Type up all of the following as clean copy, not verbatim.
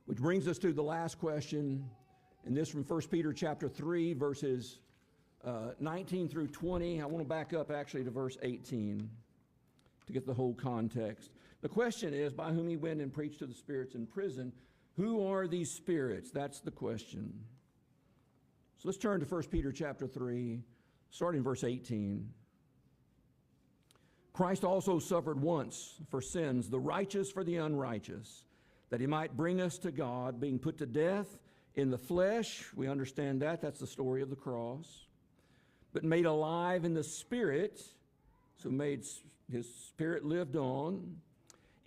Which brings us to the last question, and this from 1 Peter chapter 3, verses 19 through 20. I want to back up actually to verse 18 to get the whole context. The question is, by whom he went and preached to the spirits in prison. Who are these spirits? That's the question. So let's turn to 1 Peter chapter 3, starting in verse 18. Christ also suffered once for sins, the righteous for the unrighteous, that he might bring us to God, being put to death in the flesh. We understand that. That's the story of the cross. But made alive in the Spirit, so made his Spirit lived on,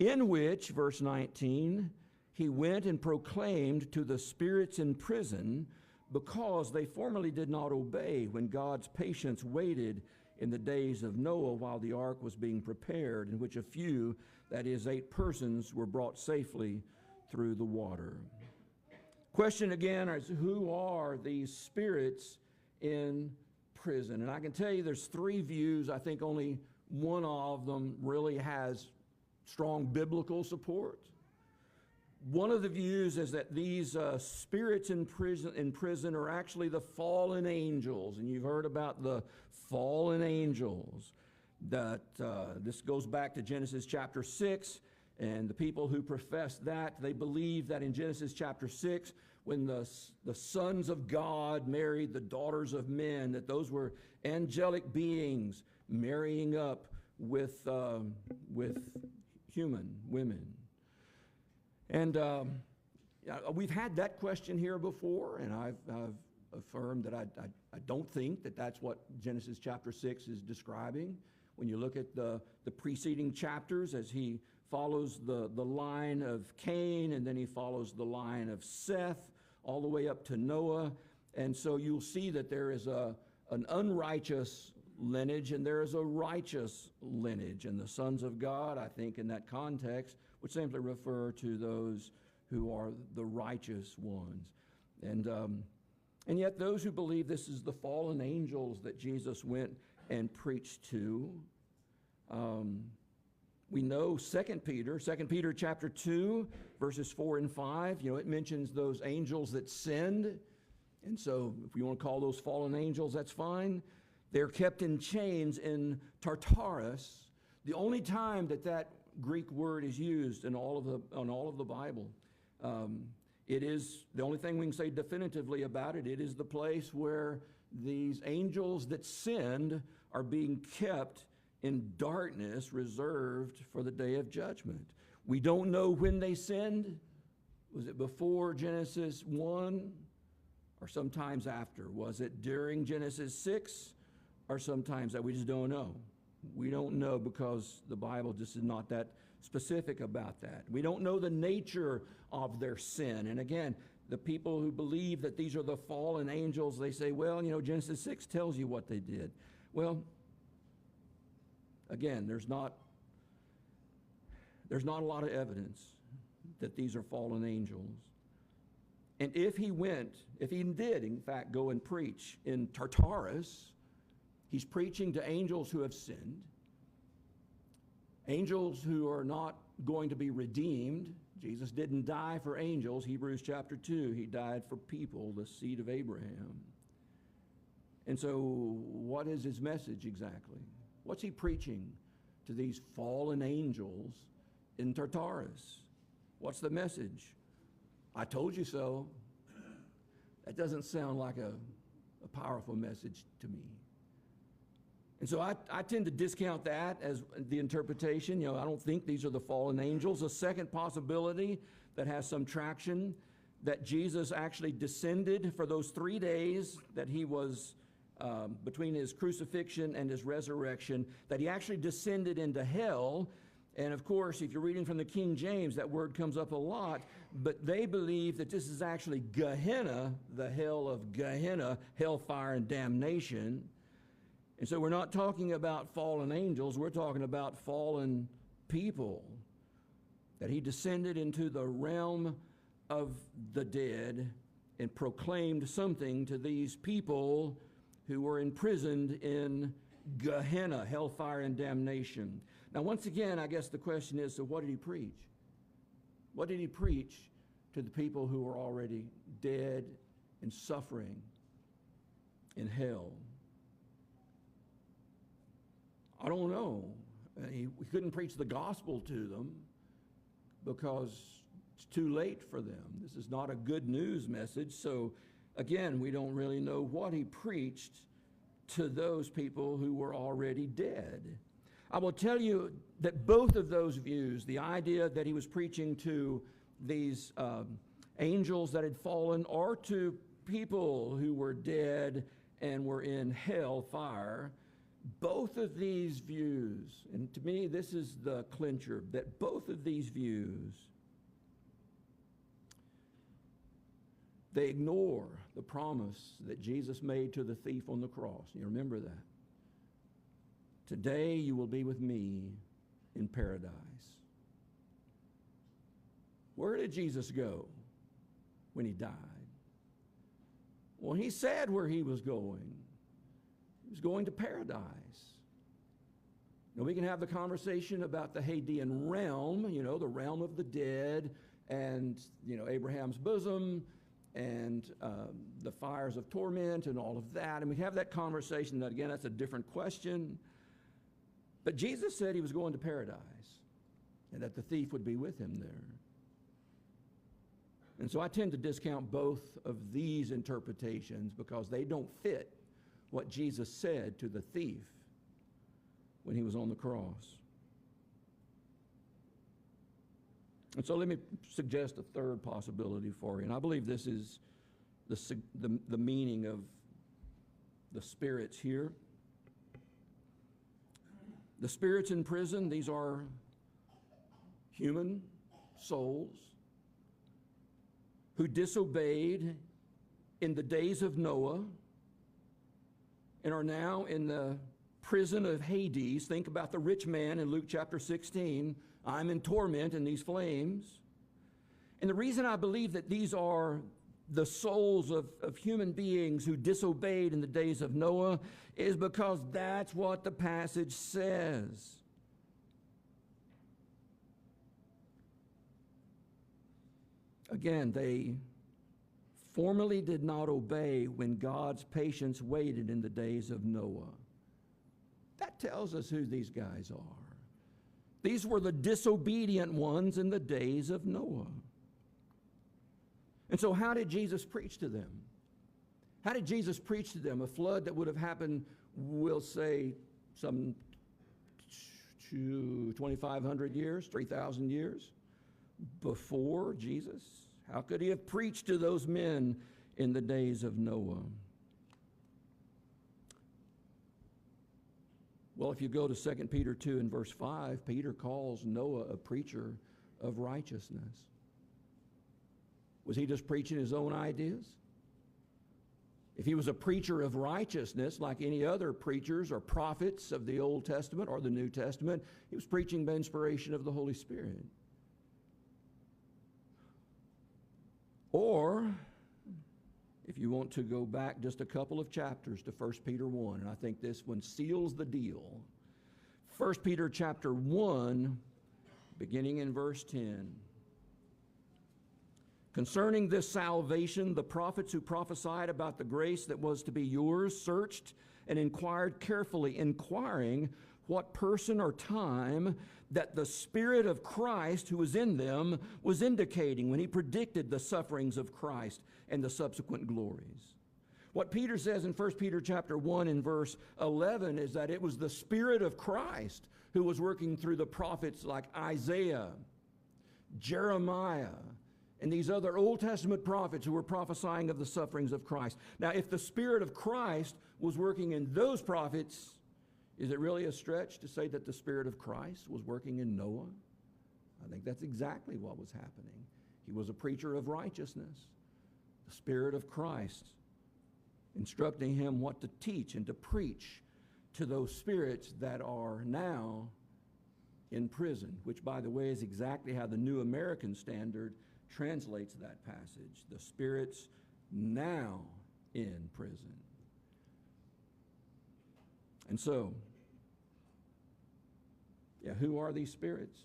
in which, verse 19, he went and proclaimed to the spirits in prison, because they formerly did not obey when God's patience waited in the days of Noah while the ark was being prepared, in which a few, that is 8 persons, were brought safely through the water. Question again is, who are these spirits in prison? And I can tell you there's 3 views. I think only one of them really has strong biblical support. One of the views is that these spirits in prison are actually the fallen angels. And you've heard about the fallen angels. That this goes back to Genesis chapter 6. And the people who profess that, they believe that in Genesis chapter 6, when the sons of God married the daughters of men, that those were angelic beings marrying up with human women. And we've had that question here before, and I've affirmed that I don't think that that's what Genesis chapter 6 is describing. When you look at the preceding chapters, as he follows the line of Cain, and then he follows the line of Seth, all the way up to Noah. And so you'll see that there is an unrighteous lineage and there is a righteous lineage. And the sons of God, I think in that context, would simply refer to those who are the righteous ones. And yet those who believe this is the fallen angels that Jesus went and preached to, we know 2 Peter chapter 2, verses 4 and 5, it mentions those angels that sinned. And so if you want to call those fallen angels, that's fine. They're kept in chains in Tartarus. The only time that Greek word is used in all of the Bible. It is the only thing we can say definitively about it. It is the place where these angels that sinned are being kept in darkness, reserved for the day of judgment. We don't know when they sinned. Was it before Genesis 1 or sometimes after? Was it during Genesis 6 or sometimes that? We just don't know. We don't know because the Bible just is not that specific about that. We don't know the nature of their sin. And again, the people who believe that these are the fallen angels, they say, well, Genesis 6 tells you what they did. Well, again, there's not a lot of evidence that these are fallen angels. And if he did, in fact, go and preach in Tartarus, he's preaching to angels who have sinned, angels who are not going to be redeemed. Jesus didn't die for angels. Hebrews chapter 2, he died for people, the seed of Abraham. And so what is his message exactly? What's he preaching to these fallen angels in Tartarus? What's the message? I told you so. That doesn't sound like a powerful message to me. And so I tend to discount that as the interpretation. I don't think these are the fallen angels. A second possibility that has some traction, that Jesus actually descended for those 3 days that he was between his crucifixion and his resurrection, that he actually descended into hell. And of course, if you're reading from the King James, that word comes up a lot, but they believe that this is actually Gehenna, the hell of Gehenna, hellfire and damnation. And so we're not talking about fallen angels, we're talking about fallen people, that he descended into the realm of the dead and proclaimed something to these people who were imprisoned in Gehenna, hellfire and damnation. Now, once again, I guess the question is, so what did he preach? What did he preach to the people who are already dead and suffering in hell? I don't know. We couldn't preach the gospel to them because it's too late for them. This is not a good news message. So again, we don't really know what he preached to those people who were already dead. I will tell you that both of those views, the idea that he was preaching to these angels that had fallen or to people who were dead and were in hell fire, both of these views, and to me this is the clincher, that both of these views, they ignore the promise that Jesus made to the thief on the cross. You remember that? Today you will be with me in paradise. Where did Jesus go when he died? Well, he said where he was going. He was going to paradise. Now, we can have the conversation about the Hadean realm, the realm of the dead, and, Abraham's bosom, and the fires of torment, and all of that. And we have that conversation. That, again, that's a different question. But Jesus said he was going to paradise, and that the thief would be with him there. And so I tend to discount both of these interpretations because they don't fit what Jesus said to the thief when he was on the cross. And so let me suggest a third possibility for you. And I believe this is the meaning of the spirits here. The spirits in prison, these are human souls who disobeyed in the days of Noah and are now in the prison of Hades. Think about the rich man in Luke chapter 16. I'm in torment in these flames. And the reason I believe that these are the souls of human beings who disobeyed in the days of Noah is because that's what the passage says. Again, they formerly did not obey when God's patience waited in the days of Noah. That tells us who these guys are. These were the disobedient ones in the days of Noah. And so how did Jesus preach to them? How did Jesus preach to them? A flood that would have happened, we'll say, some 2,500 years, 3,000 years before Jesus? How could he have preached to those men in the days of Noah? Well, if you go to 2 Peter 2 and verse 5, Peter calls Noah a preacher of righteousness. Was he just preaching his own ideas? If he was a preacher of righteousness, like any other preachers or prophets of the Old Testament or the New Testament, he was preaching by inspiration of the Holy Spirit. Or, if you want to go back just a couple of chapters to 1 Peter 1, and I think this one seals the deal. 1 Peter chapter 1, beginning in verse 10. Concerning this salvation, the prophets who prophesied about the grace that was to be yours searched and inquired carefully, inquiring what person or time that the Spirit of Christ who was in them was indicating when he predicted the sufferings of Christ and the subsequent glories. What Peter says in 1 Peter chapter 1 and verse 11 is that it was the Spirit of Christ who was working through the prophets like Isaiah, Jeremiah, and these other Old Testament prophets who were prophesying of the sufferings of Christ. Now, if the Spirit of Christ was working in those prophets, is it really a stretch to say that the Spirit of Christ was working in Noah? I think that's exactly what was happening. He was a preacher of righteousness. The Spirit of Christ instructing him what to teach and to preach to those spirits that are now in prison, which, by the way, is exactly how the New American Standard translates that passage. The spirits now in prison. And so, who are these spirits?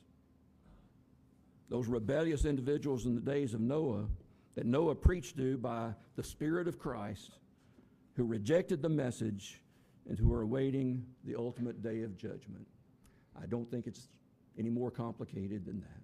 those rebellious individuals in the days of Noah that Noah preached to by the Spirit of Christ, who rejected the message and who are awaiting the ultimate day of judgment. I don't think it's any more complicated than that.